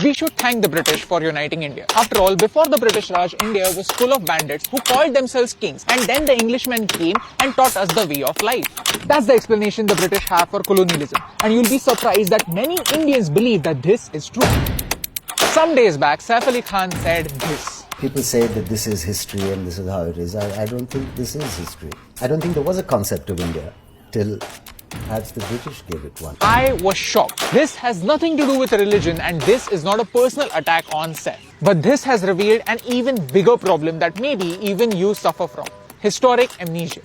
We should thank the British for uniting India. After all, before the British Raj, India was full of bandits who called themselves kings, and then the Englishmen came and taught us the way of life. That's the explanation the British have for colonialism, and you'll be surprised that many Indians believe that this is true. Some days back, Saif Ali Khan said this. People say that this is history and this is how it is. I don't think this is history. I don't think there was a concept of India till perhaps the British gave it one. I was shocked. This has nothing to do with religion, and this is not a personal attack on Saif. But this has revealed an even bigger problem that maybe even you suffer from. Historic amnesia.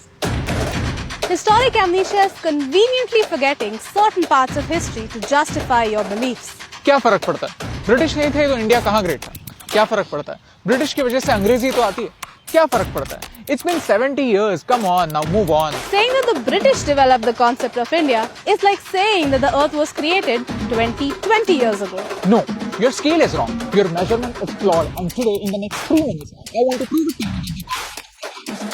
Historic amnesia is conveniently forgetting certain parts of history to justify your beliefs. क्या फर्क पड़ता है? British नहीं थे तो India कहाँ great था? क्या फर्क पड़ता है? ब्रिटिश की वजह से अंग्रेजी तो आती है. क्या फर्क पड़ता है? It's been 70 years. Come on, now move on. Saying that the British developed the concept of India is like saying that the earth was created 20 years ago. No, your scale is wrong. Your measurement is flawed. And today, in the next 3 minutes, I want to prove it to you. The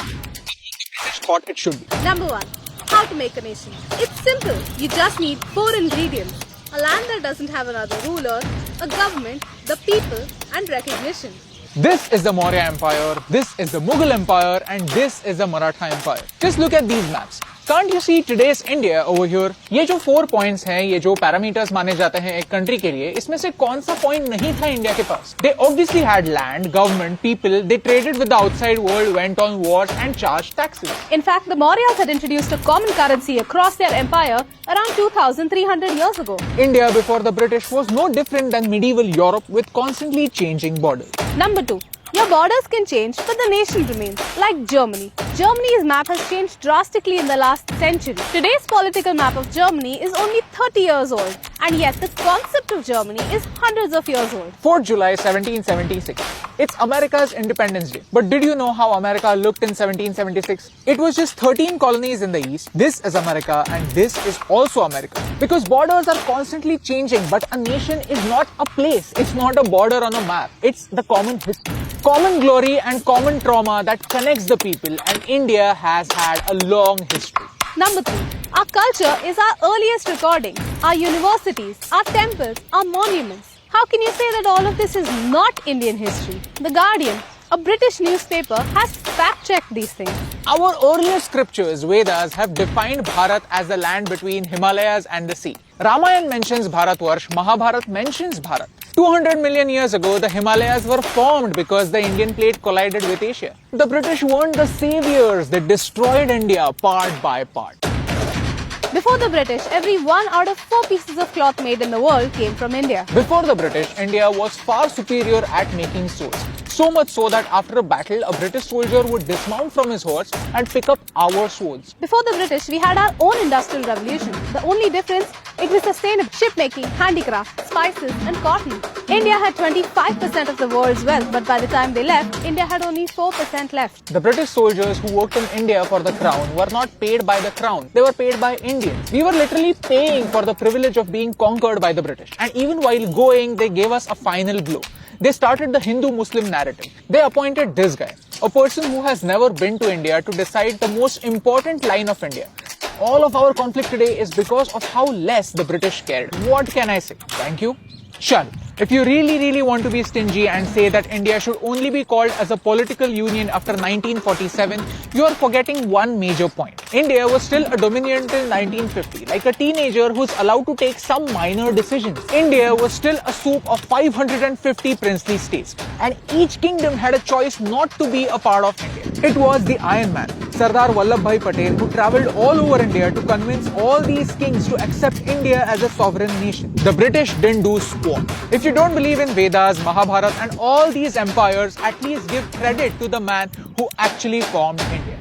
British thought it should be. Number 1. How to make a nation. It's simple. You just need 4 ingredients. A land that doesn't have another ruler, a government, the people, and recognition. This is the Maurya Empire, this is the Mughal Empire, and this is the Maratha Empire. Just look at these maps. Can't you see today's India over here? ये जो 4 points हैं, ये जो parameters माने जाते हैं एक country के लिए, इसमें से कौन सा point नहीं था इंडिया के पास? They obviously had land, government, people. They traded with the outside world, went on wars, and charged taxes. In fact, the Mauryas had introduced a common currency across their empire around 2,300 years ago. India before the British was no different than medieval Europe with constantly changing borders. Number 2. Your borders can change, but the nation remains, like Germany. Germany's map has changed drastically in the last century. Today's political map of Germany is only 30 years old, and yet the concept of Germany is hundreds of years old. 4th July 1776. It's America's Independence Day. But did you know how America looked in 1776? It was just 13 colonies in the east. This is America, and this is also America. Because borders are constantly changing, but a nation is not a place. It's not a border on a map. It's the common history. Common glory and common trauma that connects the people, and India has had a long history. Number 3. Our culture is our earliest recording. Our universities, our temples, our monuments. How can you say that all of this is not Indian history? The Guardian, a British newspaper, has fact-checked these things. Our earliest scriptures, Vedas, have defined Bharat as the land between Himalayas and the sea. Ramayana mentions Bharatvarsh, Mahabharata mentions Bharat. 200 million years ago, the Himalayas were formed because the Indian plate collided with Asia. The British weren't the saviors. They destroyed India part by part. Before the British, every 1 out of 4 pieces of cloth made in the world came from India. Before the British, India was far superior at making swords. So much so that after a battle, a British soldier would dismount from his horse and pick up our swords. Before the British, we had our own industrial revolution. The only difference, it was sustainable. Shipmaking, handicraft, spices, and cotton. India had 25% of the world's wealth, but by the time they left, India had only 4% left. The British soldiers who worked in India for the crown were not paid by the crown. They were paid by Indians. We were literally paying for the privilege of being conquered by the British. And even while going, they gave us a final blow. They started the Hindu-Muslim narrative. They appointed this guy, a person who has never been to India, to decide the most important line of India. All of our conflict today is because of how less the British cared. What can I say? Thank you. Shall. If you really want to be stingy and say that India should only be called as a political union after 1947, you are forgetting one major point. India was still a dominion till 1950, like a teenager who's allowed to take some minor decisions. India was still a soup of 550 princely states, and each kingdom had a choice not to be a part of India. It was the Iron Man, Sardar Vallabhbhai Patel, who travelled all over India to convince all these kings to accept India as a sovereign nation. The British didn't do squat. If you don't believe in Vedas, Mahabharata and all these empires, at least give credit to the man who actually formed India.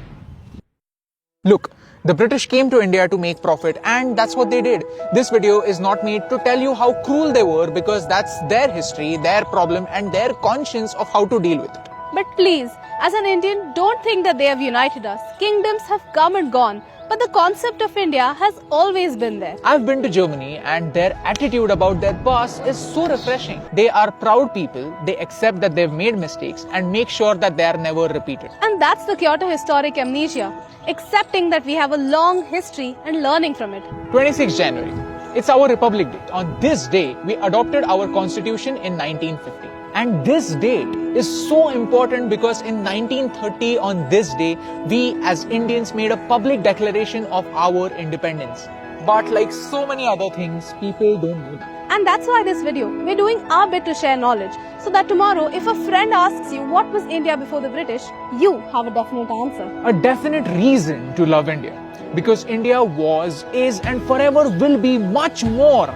Look, the British came to India to make profit, and that's what they did. This video is not made to tell you how cruel they were, because that's their history, their problem and their conscience of how to deal with it. But please, as an Indian, don't think that they have united us. Kingdoms have come and gone, but the concept of India has always been there. I've been to Germany, and their attitude about their past is so refreshing. They are proud people, they accept that they've made mistakes and make sure that they are never repeated. And that's the Kyoto historic amnesia, accepting that we have a long history and learning from it. 26 January. It's our Republic Day. On this day, we adopted our constitution in 1950. And this date is so important because in 1930 on this day, we as Indians made a public declaration of our independence. But like so many other things, people don't know that. And that's why this video, we're doing our bit to share knowledge, so that tomorrow if a friend asks you what was India before the British, you have a definite answer. A definite reason to love India. Because India was, is and forever will be much more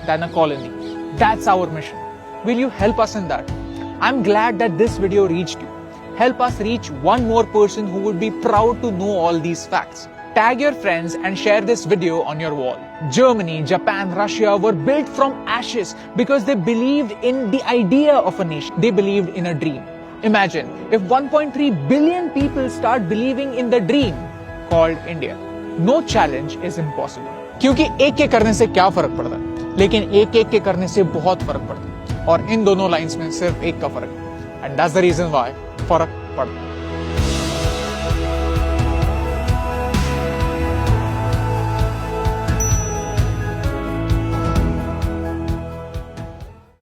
than a colony. That's our mission. Will you help us in that? I'm glad that this video reached you. Help us reach one more person who would be proud to know all these facts. Tag your friends and share this video on your wall. Germany, Japan, Russia were built from ashes because they believed in the idea of a nation. They believed in a dream. Imagine if 1.3 billion people start believing in the dream called India. No challenge is impossible. क्योंकि एक एक करने से क्या फर्क पड़ता है, लेकिन एक एक के करने से बहुत फर्क पड़ता है और इन दोनों लाइंस में सिर्फ एक का फर्क है. And that's the reason why फर्क पड़ता है.